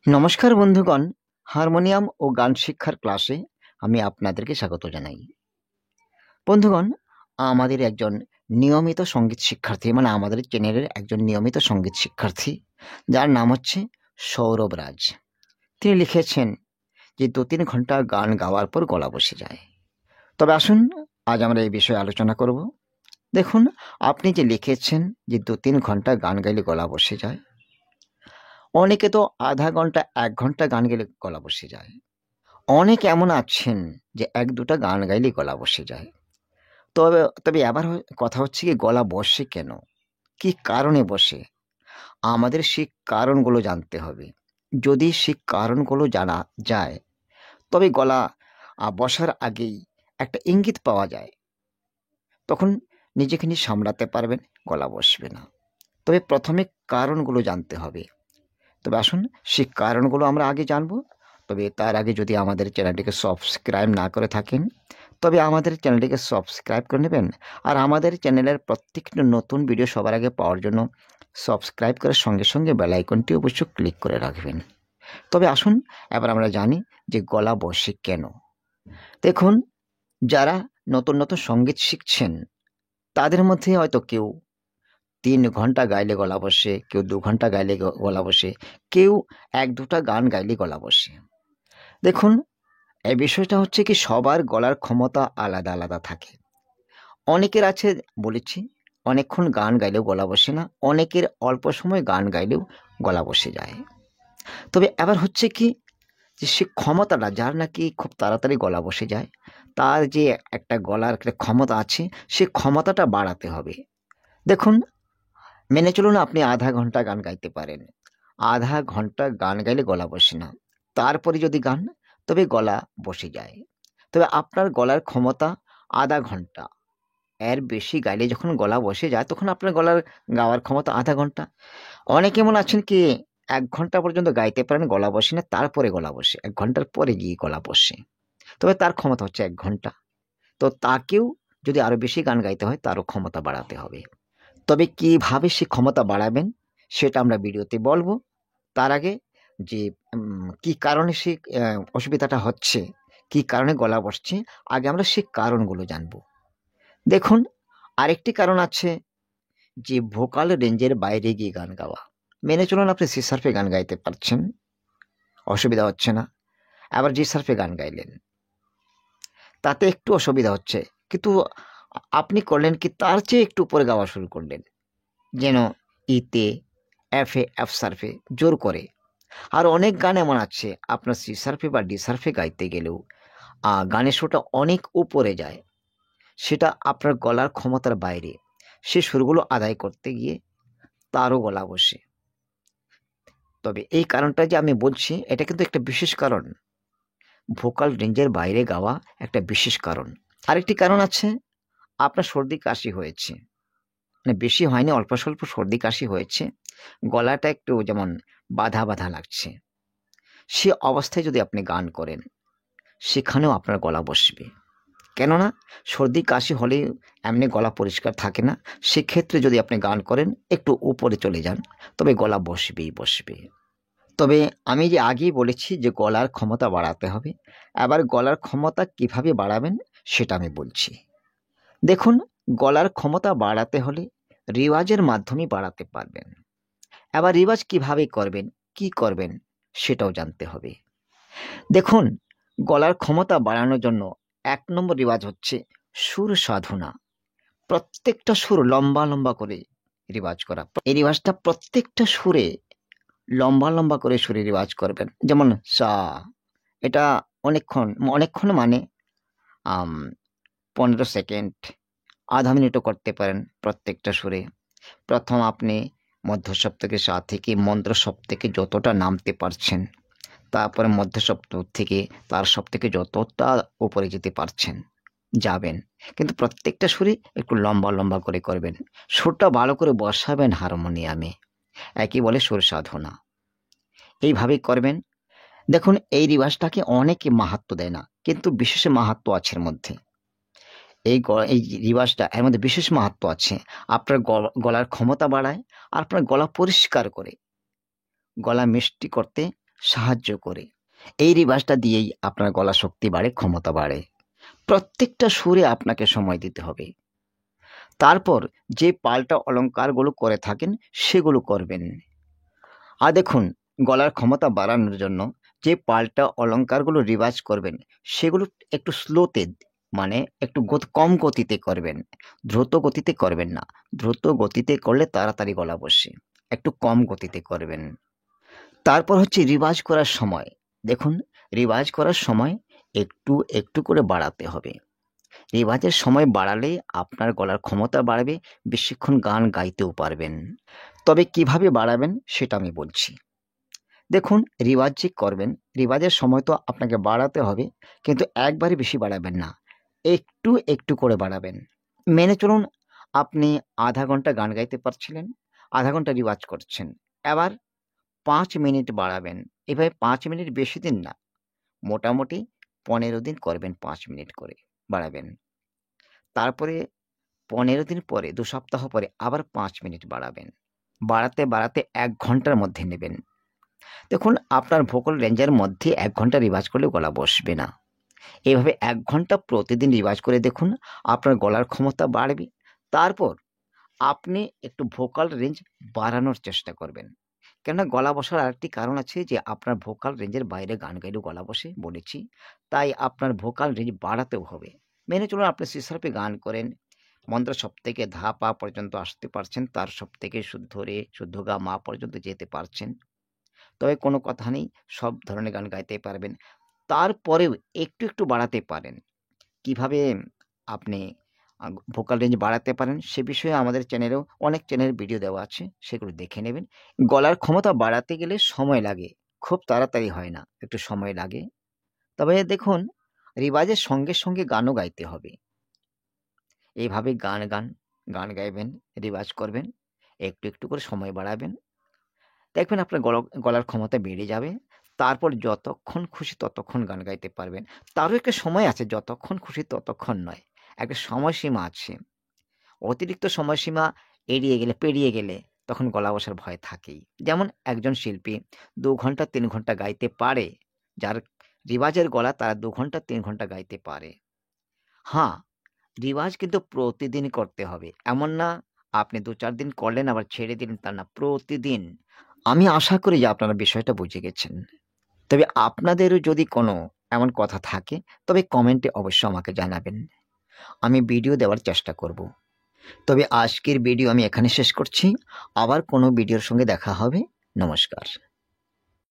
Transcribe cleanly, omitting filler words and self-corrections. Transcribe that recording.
নমস্কার বন্ধুগণ, হারমোনিয়াম ও গান শিক্ষার ক্লাসে আমি আপনাদেরকে স্বাগত জানাই। বন্ধুগণ, আমাদের একজন নিয়মিত সঙ্গীত শিক্ষার্থী, মানে আমাদের চ্যানেলের একজন নিয়মিত সঙ্গীত শিক্ষার্থী, যার নাম হচ্ছে সৌরভ রাজ। তিনি লিখেছেন যে 2-3 ঘন্টা গান গাওয়ার পর গলা বসে যায়। তবে আসুন আজ আমরা এই বিষয়ে আলোচনা করব। দেখুন, আপনি যে লিখেছেন যে 2-3 ঘন্টা গান গাইলে গলা বসে যায়, অনেকে তো আধা ঘন্টা 1 ঘন্টা গান গেলে গলা বসে যায়। অনেক এমন আছেন যে 1-2টা গান গাইলেই গলা বসে যায়। তবে তবে এবার কথা হচ্ছে কি, গলা বসে কেন? কি কারণে বসে? আমাদের সেই কারণগুলো জানতে হবে। যদি সেই কারণগুলো জানা যায়, তবে গলা বসার আগেই একটা ইঙ্গিত পাওয়া যায়। তখন নিজেকে সামলাতে পারবেন, গলা বসবে না। তবে প্রথমে কারণগুলো জানতে হবে। তবে আসুন সেই কারণগুলো আমরা আগে জানবো। তবে তার আগে যদি আমাদের চ্যানেলটিকে সাবস্ক্রাইব না করে থাকেন, তবে আমাদের চ্যানেলটিকে সাবস্ক্রাইব করে নেবেন। আর আমাদের চ্যানেলের প্রত্যেকটি নতুন ভিডিও সবার আগে পাওয়ার জন্য সাবস্ক্রাইব করার সঙ্গে সঙ্গে বেল আইকনটি অবশ্যই ক্লিক করে রাখবেন। তবে আসুন এবার আমরা জানি যে গলা বসে কেন। দেখুন, যারা নতুন নতুন সঙ্গীত শিখছেন, তাদের মধ্যে হয়তো কেউ 3 ঘন্টা গাইলে গলা বসে, কেউ 2 ঘন্টা গাইলে গলা বসে, কেউ 1-2টা গান গাইলে গলা বসে। দেখুন, এই বিষয়টা হচ্ছে কি, সবার গলার ক্ষমতা আলাদা আলাদা থাকে। অনেকের আছে, বলেছি, অনেকক্ষণ গান গাইলেও গলা বসে না, অনেকের অল্প সময় গান গাইলেও গলা বসে যায়। তবে এবার হচ্ছে কি, যে সে ক্ষমতাটা, যার নাকি খুব তাড়াতাড়ি গলা বসে যায়, তার যে একটা গলার একটা ক্ষমতা আছে, সে ক্ষমতাটা বাড়াতে হবে। দেখুন, মেনে চলুন আপনি আধা ঘন্টা গান গাইতে পারেন। আধা ঘন্টা গান গাইলে গলা বসে না, তারপরে যদি গান, তবে গলা বসে যায়। তবে আপনার গলার ক্ষমতা আধা ঘন্টা, এর বেশি গাইলে যখন গলা বসে যায়, তখন আপনার গলার গাওয়ার ক্ষমতা আধা ঘন্টা। অনেকে এমন আছেন কি 1 ঘন্টা পর্যন্ত গাইতে পারেন, গলা বসে না, তারপরে গলা বসে, 1 ঘন্টার পরে গিয়ে গলা বসে। তবে তার ক্ষমতা হচ্ছে 1 ঘন্টা। তো তাকেও যদি আরো বেশি গান গাইতে হয়, তারও ক্ষমতা বাড়াতে হবে। তবে কিভাবে সে ক্ষমতা বাড়াবেন, সেটা আমরা ভিডিওতে বলবো। তার আগে যে কি কারণে সে অসুবিধাটা হচ্ছে, কি কারণে গলা বসছে, আগে আমরা সেই কারণগুলো জানবো। দেখুন, আরেকটি কারণ আছে, যে ভোকাল রেঞ্জের বাইরে গিয়ে গান গাওয়া। মেনে চলুন আপনি সি শার্পে গান গাইতে পারছেন, অসুবিধা হচ্ছে না। আবার জি শার্পে গান গাইলেন, তাতে একটু অসুবিধা হচ্ছে, কিন্তু আপনি করলেন কি, তার চেয়ে একটু উপরে গাওয়া শুরু করলেন, যেন ইতে, এফে, এফ শার্পে জোর করে। আর অনেক গান এমন আছে, আপনার সি শার্পে বা ডি শার্পে গাইতে গেলেও গানের সুরটা অনেক উপরে যায়, সেটা আপনার গলার ক্ষমতার বাইরে। সে সুরগুলো আদায় করতে গিয়ে তারও গলা বসে। তবে এই কারণটা যে আমি বলছি, এটা কিন্তু একটা বিশেষ কারণ। ভোকাল রেঞ্জের বাইরে গাওয়া একটা বিশেষ কারণ। আরেকটি কারণ আছে, আপনার সর্দি কাশি হয়েছে, মানে বেশি হয়নি, অল্প স্বল্প সর্দি কাশি হয়েছে, গলাটা একটু যেমন বাধা বাধা লাগছে। সে অবস্থায় যদি আপনি গান করেন, সেখানেও আপনার গলা বসবে। কেননা সর্দি কাশি হলে এমনি গলা পরিষ্কার থাকে না। সেক্ষেত্রে যদি আপনি গান করেন, একটু উপরে চলে যান, তবে গলা বসবেই বসবে। তবে আমি যে আগেই বলেছি যে গলার ক্ষমতা বাড়াতে হবে। এবার গলার ক্ষমতা কিভাবে বাড়াবেন, সেটা আমি বলছি। দেখুন, গলার ক্ষমতা বাড়াতে হলে রিওয়াজের মাধ্যমে বাড়াতে পারবেন। এবার রিওয়াজ কিভাবে করবেন, কি করবেন, সেটাও জানতে হবে। দেখুন, গলার ক্ষমতা বাড়ানোর জন্য 1 নম্বর রিওয়াজ হচ্ছে সুর সাধনা। প্রত্যেকটা সুর লম্বা লম্বা করে রিওয়াজ করা। এই রিওয়াজটা প্রত্যেকটা সুরে লম্বা লম্বা করে সুরে রিওয়াজ করবেন। যেমন সা, এটা অনেকক্ষণ অনেকক্ষণ মানে 15 সেকেন্ড, আধা মিনিটও করতে পারেন প্রত্যেকটা সুরে। প্রথম আপনি মধ্য সপ্তকে সা থেকে মন্দ্র সপ্তকে যতটা নামতে পারছেন, তারপরে মধ্য সপ্তক থেকে তার সপ্তকে যতটা উপরে যেতে পারছেন যাবেন, কিন্তু প্রত্যেকটা সুরে একটু লম্বা লম্বা করে করবেন। সুরটা ভালো করে বসাবেন হারমোনিয়ামে, একই বলে সুর সাধনা। এইভাবেই করবেন। দেখুন, এই রিওয়াজটাকে অনেকে মাহাত্ম্য দেয় না, কিন্তু বিশেষ মাহাত্ম্য আছে এর মধ্যে। এই রিওয়াজটা, এর মধ্যে বিশেষ মাহাত্ম্য আছে। আপনার গলার ক্ষমতা বাড়ায়, আর আপনার গলা পরিষ্কার করে, গলা মিষ্টি করতে সাহায্য করে। এই রিভাজটা দিয়েই আপনার গলা শক্তি বাড়ে, ক্ষমতা বাড়ে। প্রত্যেকটা সুরে আপনাকে সময় দিতে হবে। তারপর যে পাল্টা অলঙ্কারগুলো করে থাকেন সেগুলো করবেন। আর দেখুন, গলার ক্ষমতা বাড়ানোর জন্য যে পাল্টা অলঙ্কারগুলো রিভাজ করবেন সেগুলো একটু স্লোতে, মানে একটু কম গতিতে করবেন। দ্রুত গতিতে করবেন না। দ্রুত গতিতে করলে তাড়াতাড়ি গলা বসে। একটু কম গতিতে করবেন। তারপর হচ্ছে রিভাজ করার সময়। দেখুন, রিভাজ করার সময় একটু একটু করে বাড়াতে হবে। রিভাজের সময় বাড়ালে আপনার গলার ক্ষমতা বাড়বে, বেশিক্ষণ গান গাইতেও পারবেন। তবে কিভাবে বাড়াবেন সেটা আমি বলছি। দেখুন, রিওয়াজ যে করবেন, রিওয়াজের সময় তো আপনাকে বাড়াতে হবে, কিন্তু একবারে বেশি বাড়াবেন না। একটু একটু করে বাড়াবেন। মেনে চলুন, আপনি আধা ঘন্টা গান গাইতে পারছিলেন, আধা ঘন্টা রিওয়াজ করছেন। এবার ৫ মিনিট বাড়াবেন। এভাবে ৫ মিনিট বেশি দিন না, মোটামুটি ১৫ দিন করবেন ৫ মিনিট করে বাড়াবেন। তারপরে ১৫ দিন পরে, ২ সপ্তাহ পরে আবার ৫ মিনিট বাড়াবেন। বাড়াতে বাড়াতে ১ ঘন্টার মধ্যে নেবেন। দেখুন, আপনার ভোকাল রেঞ্জের মধ্যে ১ ঘন্টা রিভাজ করলে গলা বসবে না। এভাবে ১ ঘন্টা প্রতিদিন রিভাজ করে দেখুন, আপনার গলার ক্ষমতা বাড়বে। তারপর আপনি একটু ভোকাল রেঞ্জ বাড়ানোর চেষ্টা করবেন। কেননা গলা বসার আরেকটি কারণ আছে যে আপনার ভোকাল রেঞ্জের বাইরে গান গাইলেও গলা বসে, বলেছি। তাই আপনার ভোকাল রেঞ্জ বাড়াতেও হবে। মেনে চলুন, আপনি সি-শার্পে গান করেন, মন্ত্র সবথেকে ধা পা পর্যন্ত আসতে পারছেন, তার সবথেকে শুদ্ধ রে, শুদ্ধ গা মা পর্যন্ত যেতে পারছেন। তবে কোনো কথা নেই, সব ধরনের গান গাইতে পারবেন। তারপরেও একটু একটু বাড়াতে পারেন। কিভাবে আপনি ভোকাল রেঞ্জ বাড়াতে পারেন সে বিষয়ে আমাদের চ্যানেলেও অনেক চ্যানেলের ভিডিও দেওয়া আছে, সেগুলো দেখে নেবেন। গলার ক্ষমতা বাড়াতে গেলে সময় লাগে, খুব তাড়াতাড়ি হয় না, একটু সময় লাগে। তবে দেখুন, রিওয়াজের সঙ্গে সঙ্গে গানও গাইতে হবে। এইভাবে গান গাইবেন, রিওয়াজ করবেন, একটু একটু করে সময় বাড়াবেন। দেখবেন আপনার গলার ক্ষমতা বেড়ে যাবে। তারপর যতক্ষণ খুশি ততক্ষণ গান গাইতে পারবেন। তারও একটা সময় আছে, যতক্ষণ খুশি ততক্ষণ নয়। একটা সময়সীমা আছে। অতিরিক্ত সময়সীমা পেরিয়ে গেলে তখন গলা বসার ভয় থাকেই। যেমন একজন শিল্পী ২ ঘন্টা ৩ ঘন্টা গাইতে পারে। যার রিওয়াজের গলা, তারা ২ ঘন্টা ৩ ঘন্টা গাইতে পারে। হ্যাঁ, রিওয়াজ কিন্তু প্রতিদিন করতে হবে। এমন না আপনি ২-৪ দিন করলেন আবার ছেড়ে দিলেন, তা না, প্রতিদিন। আমি আশা করি যে আপনারা বিষয়টা বুঝে গেছেন। তবে আপনাদেরও যদি কোনো এমন কথা থাকে, তবে কমেন্টে অবশ্য আমাকে জানাবেন। আমি ভিডিও দেওয়ার চেষ্টা করব। তবে আজকের ভিডিও আমি এখানে শেষ করছি। আবার কোনো ভিডিওর সঙ্গে দেখা হবে। নমস্কার।